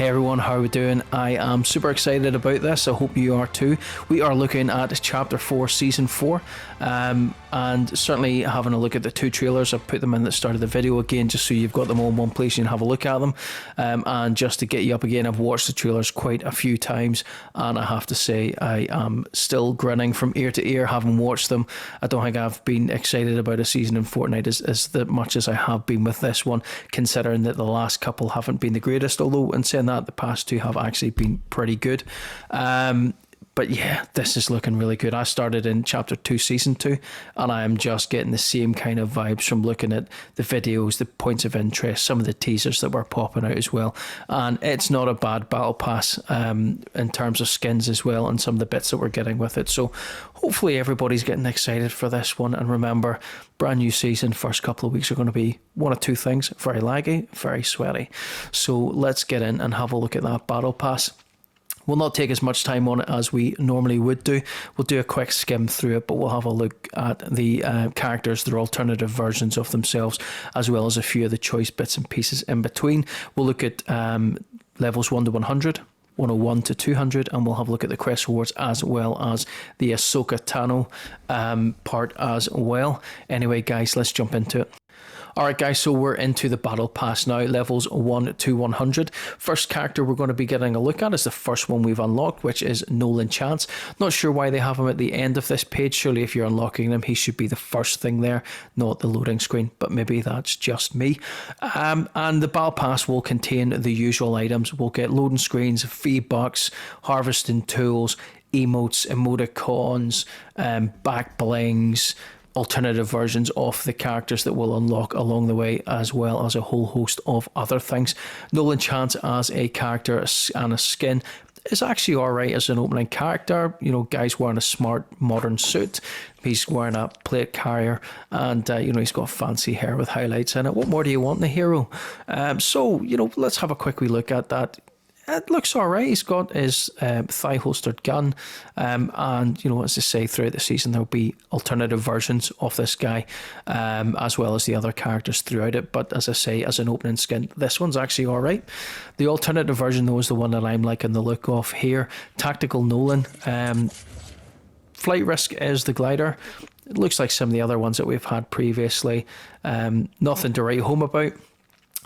Hey everyone, how are we doing? I am super excited about this. I hope you are too. We are looking at Chapter 4, Season 4, and certainly having a look at the two trailers. I've put them in at the start of the video again, just so you've got them all in one place and you can have a look at them. And just to get you up again, I've watched the trailers quite a few times, and I have to say I am still grinning from ear to ear having watched them. I don't think I've been excited about a season in Fortnite as much as I have been with this one, considering that the last couple haven't been the greatest, although in saying that, the past two have actually been pretty good. But yeah, this is looking really good. I started in Chapter 2, Season 2, and I am just getting the same kind of vibes from looking at the videos, the points of interest, some of the teasers that were popping out as well. And it's not a bad battle pass in terms of skins as well, and some of the bits that we're getting with it. So hopefully everybody's getting excited for this one. And remember, brand new season, first couple of weeks are going to be one of two things: very laggy, very sweaty. So let's get in and have a look at that battle pass. We'll not take as much time on it as we normally would do. We'll do a quick skim through it, but we'll have a look at the characters, their alternative versions of themselves, as well as a few of the choice bits and pieces in between. We'll look at levels 1 to 100, 101 to 200, and we'll have a look at the quest rewards as well as the Ahsoka Tano part as well. Anyway, guys, let's jump into it. Alright guys, so we're into the battle pass now, levels 1 to 100. First character we're going to be getting a look at is the first one we've unlocked, which is Nolan Chance. Not sure why they have him at the end of this page. Surely if you're unlocking him, he should be the first thing there, not the loading screen, but maybe that's just me. And the battle pass will contain the usual items. We'll get loading screens, V-Bucks, harvesting tools, emotes, emoticons, back blings, alternative versions of the characters that will unlock along the way, as well as a whole host of other things. Nolan Chance as a character and a skin is actually alright as an opening character. You know, guy's wearing a smart modern suit, he's wearing a plate carrier, and you know, he's got fancy hair with highlights in it. What more do you want in a hero? So, you know, let's have a quick wee look at that. It looks alright. He's got his thigh holstered gun, and you know, as I say, throughout the season there'll be alternative versions of this guy, as well as the other characters throughout it. But as I say, as an opening skin, this one's actually alright. The alternative version though is the one that I'm liking the look of here. Tactical Nolan. Flight risk is the glider. It looks like some of the other ones that we've had previously. Nothing to write home about.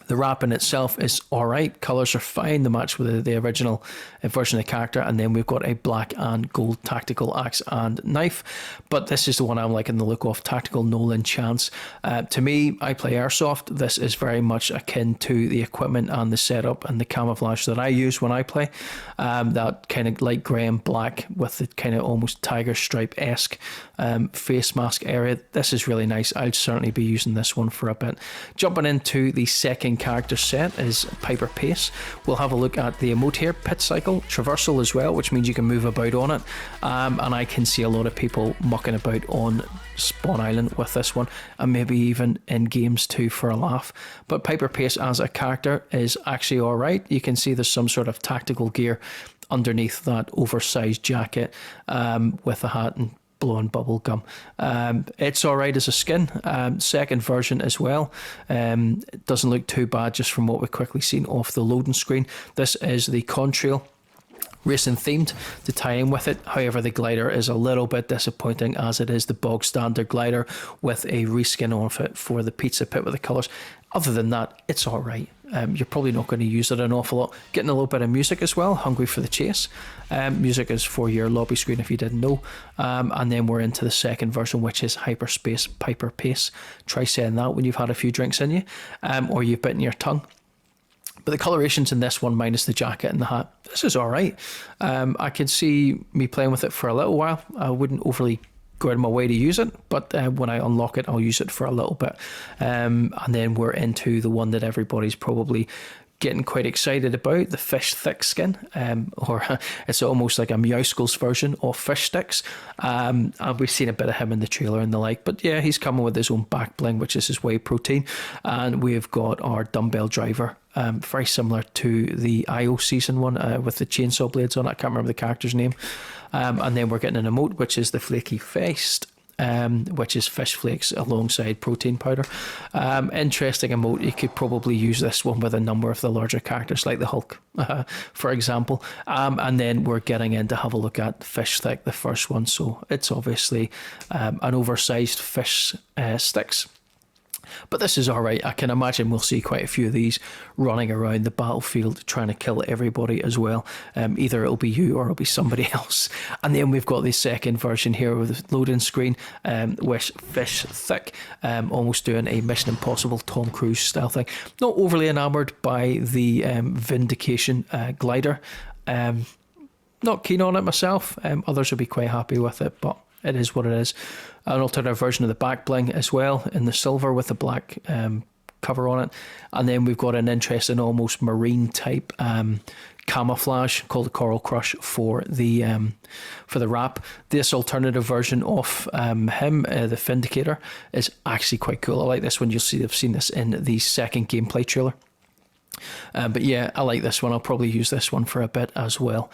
The wrapping itself is alright, colours are fine, the match with the original version of the character, and then we've got a black and gold tactical axe and knife. But this is the one I'm liking the look of, Tactical Nolan Chance. To me, I play Airsoft. This is very much akin to the equipment and the setup and the camouflage that I use when I play. That kind of light grey and black with the kind of almost tiger stripe-esque face mask area. This is really nice. I'll certainly be using this one for a bit. Jumping into the second character set is Piper Pace. We'll have a look at the emote here, Pit Cycle, Traversal as well, which means you can move about on it, and I can see a lot of people mucking about on Spawn Island with this one, and maybe even in games too for a laugh. But Piper Pace as a character is actually alright. You can see there's some sort of tactical gear underneath that oversized jacket, with a hat and blowing bubble gum. It's alright as a skin. Second version as well. It doesn't look too bad just from what we've quickly seen off the loading screen. This is the contrail, racing themed to tie in with it. However, the glider is a little bit disappointing, as it is the bog standard glider with a reskin of it for the pizza pit with the colours. Other than that, it's alright. You're probably not going to use it an awful lot. Getting a little bit of music as well, Hungry for the Chase. Music is for your lobby screen if you didn't know. And then we're into the second version, which is Hyperspace Piper Pace. Try saying that when you've had a few drinks in you, or you've bitten your tongue. But the colorations in this one, minus the jacket and the hat, this is alright. I could see me playing with it for a little while. I wouldn't overly go out of my way to use it, but when I unlock it, I'll use it for a little bit. And then we're into the one that everybody's probably getting quite excited about, the Fish Thick skin, or it's almost like a Meowscles version of Fish Sticks. And we've seen a bit of him in the trailer and the like, but yeah, he's coming with his own back bling, which is his whey protein. And we've got our dumbbell driver, very similar to the IO season one, with the chainsaw blades on it. I can't remember the character's name. And then we're getting an emote, which is the Flaky Faced. which is fish flakes alongside protein powder. Interesting emote. You could probably use this one with a number of the larger characters like the Hulk, for example. And then we're getting in to have a look at Fish Stick, the first one. So it's obviously an oversized fish sticks. But this is all right. I can imagine we'll see quite a few of these running around the battlefield trying to kill everybody as well. Either it'll be you or it'll be somebody else. And then we've got the second version here with the loading screen, with Fish Thick, almost doing a Mission Impossible Tom Cruise style thing. Not overly enamoured by the Vindication glider. Not keen on it myself. Others will be quite happy with it, but it is what it is. An alternative version of the back bling as well in the silver with the black cover on it. And then we've got an interesting almost marine type camouflage called the Coral Crush for the wrap. This alternative version of him, the Vindicator, is actually quite cool. I like this one. You'll see I've seen this in the second gameplay trailer. But yeah, I like this one. I'll probably use this one for a bit as well.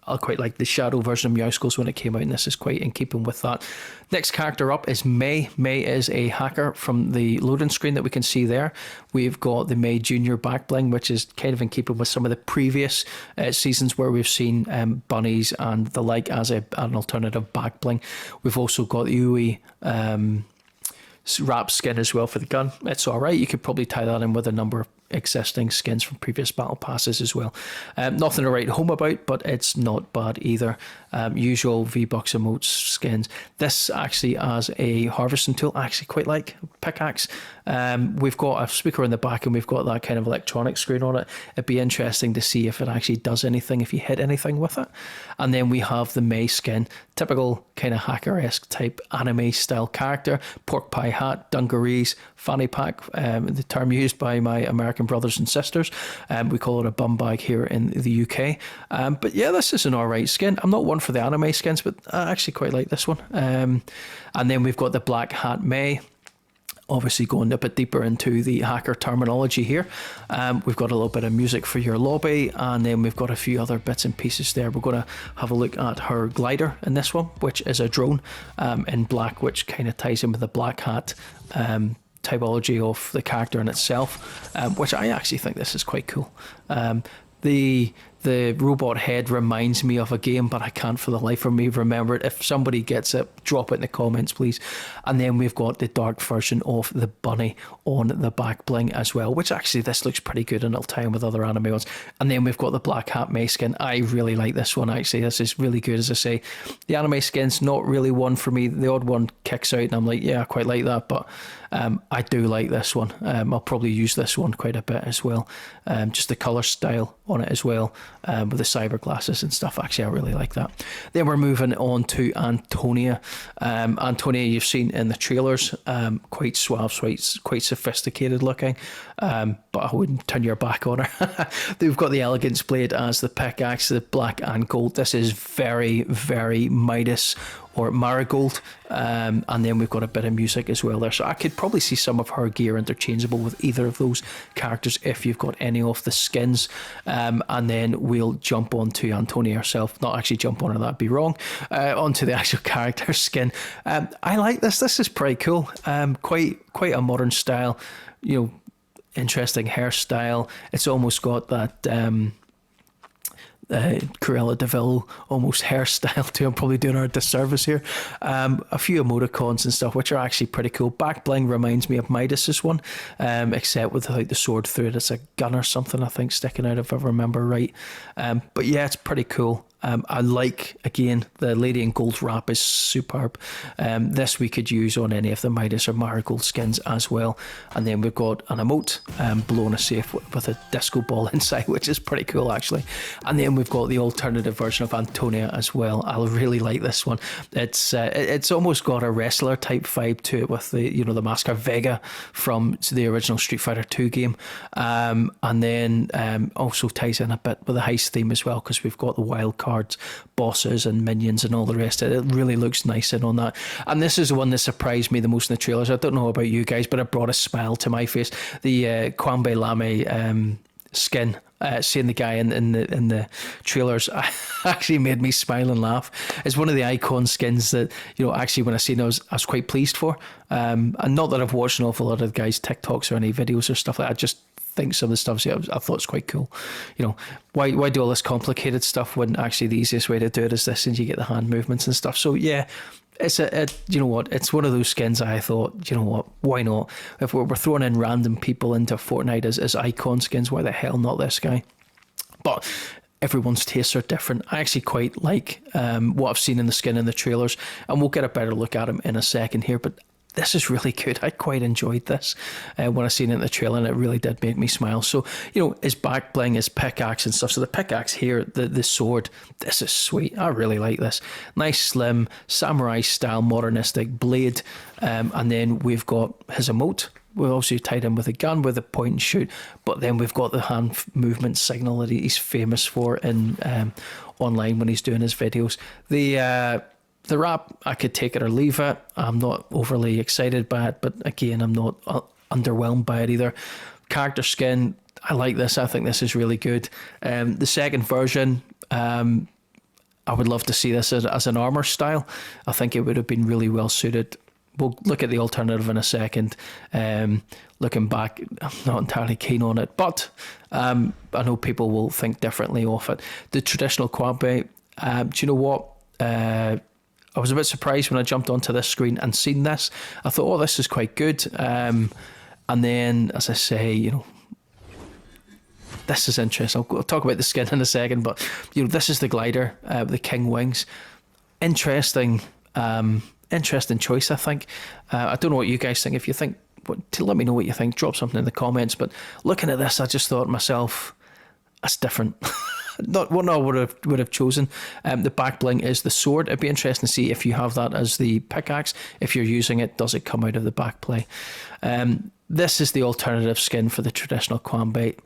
I quite like the shadow version of Meowscles when it came out, and this is quite in keeping with that. Next character up is May. May is a hacker from the loading screen that we can see there. We've got the May Junior back bling, which is kind of in keeping with some of the previous seasons where we've seen bunnies and the like as an alternative back bling. We've also got the Uwe wrap skin as well for the gun. It's all right. You could probably tie that in with a number of existing skins from previous battle passes as well. Nothing to write home about, but it's not bad either. Usual V-Bucks emotes skins. This actually as a harvesting tool, I actually quite like. Pickaxe. We've got a speaker in the back and we've got that kind of electronic screen on it. It'd be interesting to see if it actually does anything, if you hit anything with it. And then we have the May skin, typical kind of hacker-esque type anime style character, pork pie hat, dungarees, fanny pack, the term used by my American brothers and sisters. We call it a bum bag here in the UK. But yeah, this is an alright skin. I'm not one for the anime skins, but I actually quite like this one. And then we've got the black hat May. Obviously going a bit deeper into the hacker terminology here. We've got a little bit of music for your lobby, and then we've got a few other bits and pieces there. We're going to have a look at her glider in this one, which is a drone in black, which kind of ties in with the black hat typology of the character in itself, which I actually think this is quite cool. The robot head reminds me of a game, but I can't for the life of me remember it. If somebody gets it, drop it in the comments, please. And then we've got the dark version of the bunny on the back bling as well, which actually this looks pretty good and it'll tie in with other anime ones. And then we've got the black hat May skin. I really like this one, actually. This is really good. As I say, the anime skin's not really one for me. The odd one kicks out and I'm like, yeah, I quite like that, but I do like this one. I'll probably use this one quite a bit as well. Just the colour style on it as well, with the cyber glasses and stuff. Actually, I really like that. Then we're moving on to Antonia. Antonia, you've seen in the trailers, quite suave, quite sophisticated looking, but I wouldn't turn your back on her. We've got the Elegance Blade as the pickaxe, the black and gold. This is very, very Midas or Marigold, and then we've got a bit of music as well there, so I could probably see some of her gear interchangeable with either of those characters if you've got any of the skins. And then we'll jump on to Antonia herself, not actually jump on her, that'd be wrong, onto the actual character skin. I like this is pretty cool, quite a modern style, interesting hairstyle. It's almost got that Cruella de Vil almost hairstyle too. I'm probably doing her a disservice here. A few emoticons and stuff which are actually pretty cool. Back bling reminds me of Midas's one, except with like the sword through it. It's a gun or something I think sticking out if I remember right. But yeah, it's pretty cool. I like, again, the Lady in Gold wrap is superb. This we could use on any of the Midas or Marigold skins as well. And then we've got an emote, blowing a safe with a disco ball inside, which is pretty cool actually. And then we've got the alternative version of Antonia as well. I really like this one. It's almost got a wrestler type vibe to it with the the Masker Vega from the original Street Fighter 2 game. And then also ties in a bit with the heist theme as well, because we've got the wild cards, bosses and minions and all the rest of it. It really looks nice in on that. And this is the one that surprised me the most in the trailers. I don't know about you guys, but it brought a smile to my face. The Kwambe Lame skin Seeing the guy in the trailers actually made me smile and laugh. It's one of the icon skins that, actually when I seen it, I was quite pleased for. And not that I've watched an awful lot of the guys' TikToks or any videos or stuff like that. I just think some of the stuff I thought it's quite cool. Why do all this complicated stuff when actually the easiest way to do it is this, and you get the hand movements and stuff. So yeah, it's it's one of those skins I thought, why not? If we're throwing in random people into Fortnite as icon skins, why the hell not this guy? But everyone's tastes are different. I actually quite like what I've seen in the skin in the trailers, and we'll get a better look at him in a second here, but this is really good. I quite enjoyed this when I seen it in the trailer, and it really did make me smile. So, his back bling, his pickaxe and stuff. So the pickaxe here, the sword, this is sweet. I really like this. Nice, slim, samurai style, modernistic blade. And then we've got his emote. We've also tied in with a gun with a point and shoot. But then we've got the hand movement signal that he's famous for in online when he's doing his videos. The wrap, I could take it or leave it. I'm not overly excited by it, but again, I'm not underwhelmed by it either. Character skin, I like this. I think this is really good. The second version, I would love to see this as an armor style. I think it would have been really well suited. We'll look at the alternative in a second. Looking back, I'm not entirely keen on it, but I know people will think differently of it. The traditional quad bait, do you know what? I was a bit surprised when I jumped onto this screen and seen this. I thought, this is quite good. And then, as I say, this is interesting. I'll talk about the skin in a second, but, this is the glider, the King Wings. Interesting choice, I think. I don't know what you guys think. If you think, let me know what you think. Drop something in the comments. But looking at this, I just thought to myself, that's different. Not what I would have chosen. The back bling is the sword. It'd be interesting to see if you have that as the pickaxe. If you're using it, does it come out of the back play? This is the alternative skin for the traditional quad bait.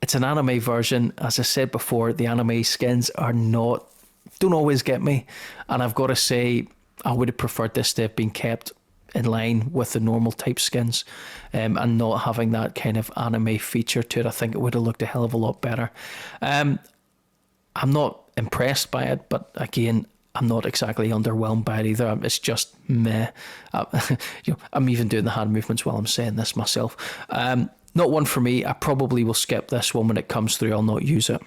It's an anime version. As I said before, the anime skins don't always get me. And I've got to say, I would have preferred this to have been kept in line with the normal type skins, and not having that kind of anime feature to it. I think it would have looked a hell of a lot better. I'm not impressed by it, but again, I'm not exactly underwhelmed by it either. It's just meh. I'm even doing the hand movements while I'm saying this myself. Not one for me. I probably will skip this one when it comes through. I'll not use it.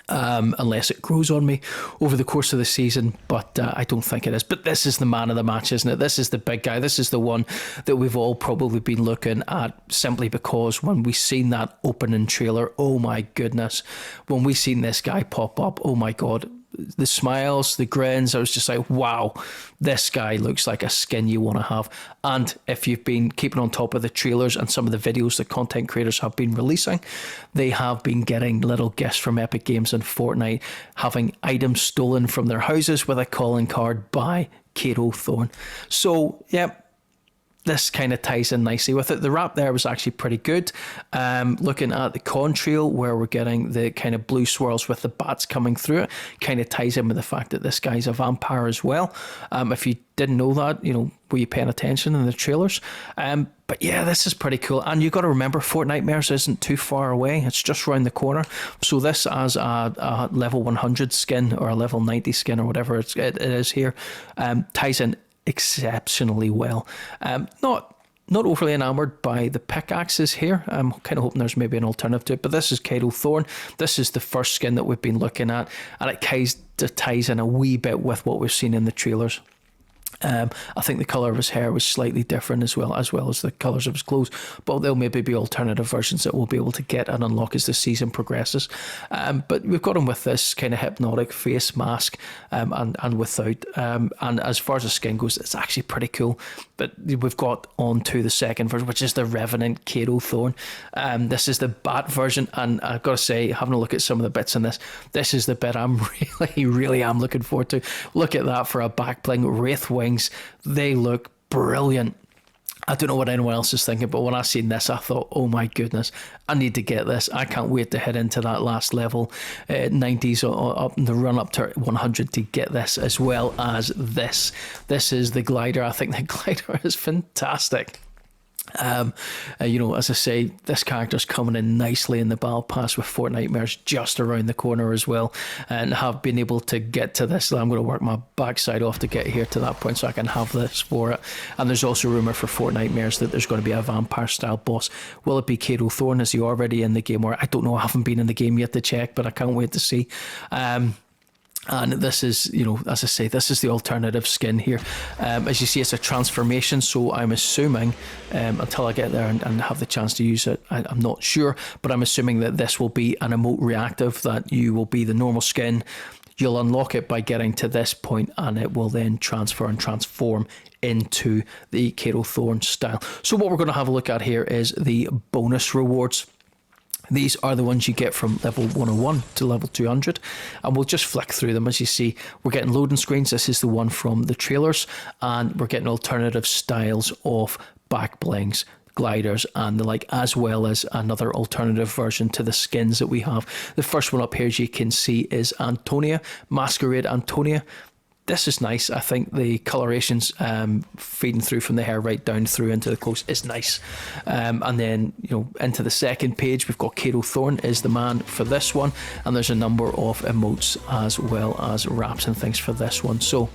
Unless it grows on me over the course of the season, but I don't think it is. But this is the man of the match, isn't it? This is the big guy. This is the one that we've all probably been looking at, simply because when we seen that opening trailer, oh my goodness, when we seen this guy pop up, oh my god, the smiles, the grins, I was just like, wow, this guy looks like a skin you want to have. And if you've been keeping on top of the trailers and some of the videos that content creators have been releasing, they have been getting little gifts from Epic Games and Fortnite, having items stolen from their houses with a calling card by Kato Thorn. So, yeah, this kind of ties in nicely with it. The wrap there was actually pretty good. Looking at the contrail, where we're getting the kind of blue swirls with the bats coming through it, kind of ties in with the fact that this guy's a vampire as well. If you didn't know that, were you paying attention in the trailers? But yeah, this is pretty cool. And you got to remember, Fortnitemares isn't too far away. It's just around the corner. So this as a level 100 skin or a level 90 skin or whatever it is here, ties in exceptionally well. Not overly enamoured by the pickaxes here. I'm kind of hoping there's maybe an alternative to it, but this is Kato Thorn. This is the first skin that we've been looking at, and it ties in a wee bit with what we've seen in the trailers. I think the colour of his hair was slightly different as well as the colours of his clothes, but there'll maybe be alternative versions that we'll be able to get and unlock as the season progresses. But we've got him with this kind of hypnotic face mask, and without. And as far as the skin goes, it's actually pretty cool. But we've got on to the second version, which is the Revenant Kato Thorn. This is the bat version, and I've got to say, having a look at some of the bits in this is the bit I'm really am looking forward to. Look at that for a back bling. Wraith wings, they look brilliant. I don't know what anyone else is thinking, but when I seen this, I thought, oh my goodness, I need to get this. I can't wait to head into that last level, 90s or up in the run up to 100 to get this, as well as this. This is the glider. I think the glider is fantastic. As I say, this character's coming in nicely in the battle pass with Fortnitemares just around the corner as well, and have been able to get to this. I'm going to work my backside off to get here to that point so I can have this for it. And there's also rumour for Fortnitemares that there's going to be a vampire style boss. Will it be Kato Thorn? Is he already in the game? Or I don't know, I haven't been in the game yet to check, but I can't wait to see. And this is, as I say, this is the alternative skin here. As you see, it's a transformation, so I'm assuming, until I get there and have the chance to use it, I'm not sure, but I'm assuming that this will be an emote reactive, that you will be the normal skin. You'll unlock it by getting to this point, and it will then transfer and transform into the Kato Thorn style. So what we're going to have a look at here is the bonus rewards. These are the ones you get from level 101 to level 200, and we'll just flick through them. As you see, we're getting loading screens. This is the one from the trailers, and we're getting alternative styles of back blings, gliders, and the like, as well as another alternative version to the skins that we have. The first one up here, as you can see, is Antonia, Masquerade Antonia. This is nice. I think the colorations feeding through from the hair right down through into the clothes is nice. And then, into the second page, we've got Kato Thorn is the man for this one. And there's a number of emotes as well as wraps and things for this one. So,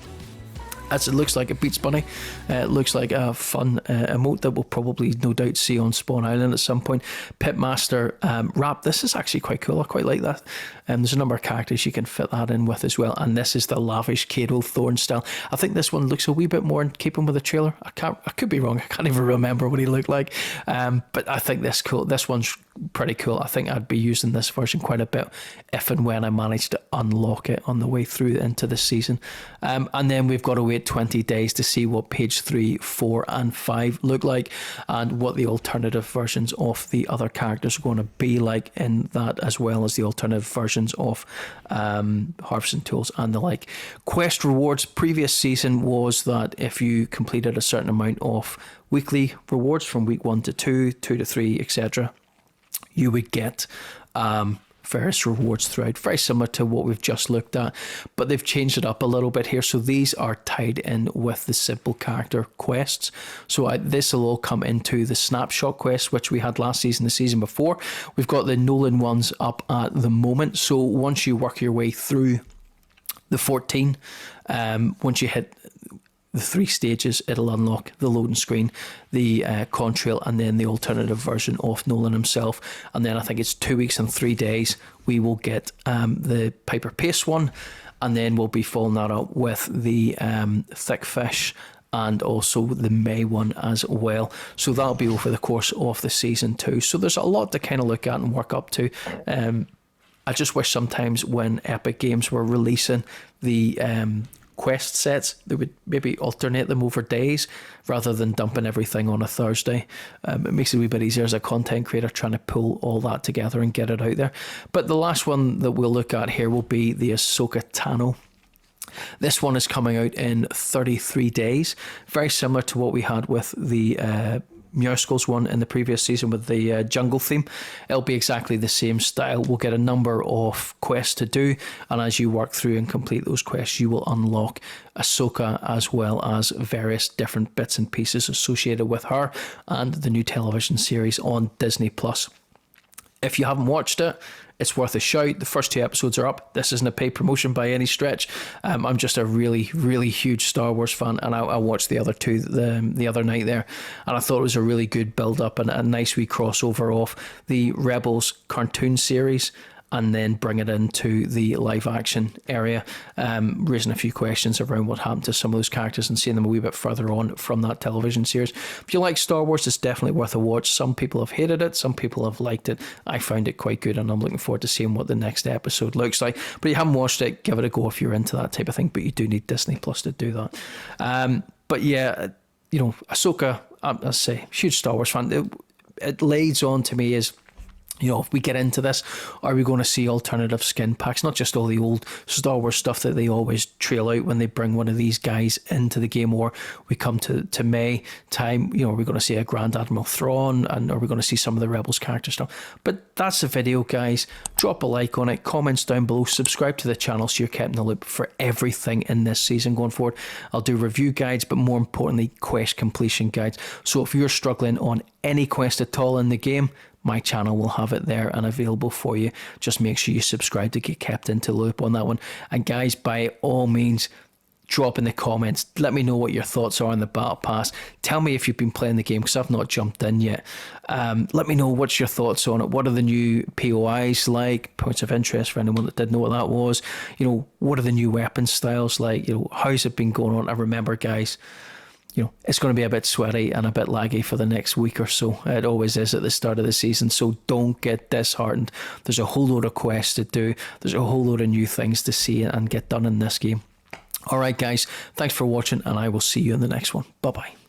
as it looks like a Beats Bunny, it looks like a fun emote that we'll probably no doubt see on Spawn Island at some point. Pitmaster wrap. This is actually quite cool. I quite like that. There's a number of characters you can fit that in with as well. And this is the lavish Kato Thorn style. I think this one looks a wee bit more in keeping with the trailer. I could be wrong. I can't even remember what he looked like. But I think this one's pretty cool. I think I'd be using this version quite a bit if and when I manage to unlock it on the way through into the season. And then we've got to wait 20 days to see what page 3, 4 and 5 look like, and what the alternative versions of the other characters are going to be like in that, as well as the alternative versions of harvesting tools and the like. Quest rewards. Previous season was that if you completed a certain amount of weekly rewards from week 1 to 2, 2 to 3, etc., you would get various rewards throughout, very similar to what we've just looked at, but they've changed it up a little bit here. So these are tied in with the simple character quests. So this will all come into the snapshot quest, which we had last season, the season before. We've got the Nolan ones up at the moment. So once you work your way through the 14, once you hit the 3 stages, it'll unlock the loading screen, the contrail, and then the alternative version of Nolan himself. And then I think it's 2 weeks and 3 days we will get the Piper Pace one, and then we'll be following that up with the Thick Fish and also the May one as well. So that'll be over the course of the season too. So there's a lot to kind of look at and work up to. I just wish sometimes when Epic Games were releasing the quest sets, they would maybe alternate them over days rather than dumping everything on a Thursday. It makes it a wee bit easier as a content creator trying to pull all that together and get it out there. But the last one that we'll look at here will be the Ahsoka Tano. This one is coming out in 33 days, very similar to what we had with the Muirskill's one in the previous season with the jungle theme. It'll be exactly the same style. We'll get a number of quests to do, and as you work through and complete those quests, you will unlock Ahsoka as well as various different bits and pieces associated with her and the new television series on Disney Plus. If you haven't watched it, it's worth a shout. The first 2 episodes are up. This isn't a paid promotion by any stretch. I'm just a really, really huge Star Wars fan, and I watched the other 2 the other night there, and I thought it was a really good build-up and a nice wee crossover of the Rebels cartoon series and then bring it into the live action area, raising a few questions around what happened to some of those characters and seeing them a wee bit further on from that television series. If you like Star Wars, it's definitely worth a watch. Some people have hated it, some people have liked it. I found it quite good, and I'm looking forward to seeing what the next episode looks like. But if you haven't watched it, give it a go if you're into that type of thing, but you do need Disney Plus to do that. But yeah, Ahsoka, I say, huge Star Wars fan. It leads on to me is You know, if we get into this, are we going to see alternative skin packs? Not just all the old Star Wars stuff that they always trail out when they bring one of these guys into the game, or we come to May time, you know, are we going to see a Grand Admiral Thrawn, and are we going to see some of the Rebels character stuff? But that's the video, guys. Drop a like on it, comments down below, subscribe to the channel so you're kept in the loop for everything in this season going forward. I'll do review guides, but more importantly, quest completion guides. So if you're struggling on any quest at all in the game, my channel will have it there and available for you. Just make sure you subscribe to get kept into the loop on that one. And guys, by all means, drop in the comments. Let me know what your thoughts are on the Battle Pass. Tell me if you've been playing the game, because I've not jumped in yet. Let me know what's your thoughts on it. What are the new POIs like? Points of interest for anyone that didn't know what that was. You know, what are the new weapon styles like? You know, how's it been going on? I remember, guys, you know, it's going to be a bit sweaty and a bit laggy for the next week or so. It always is at the start of the season, so don't get disheartened. There's a whole load of quests to do. There's a whole load of new things to see and get done in this game. All right, guys, thanks for watching, and I will see you in the next one. Bye-bye.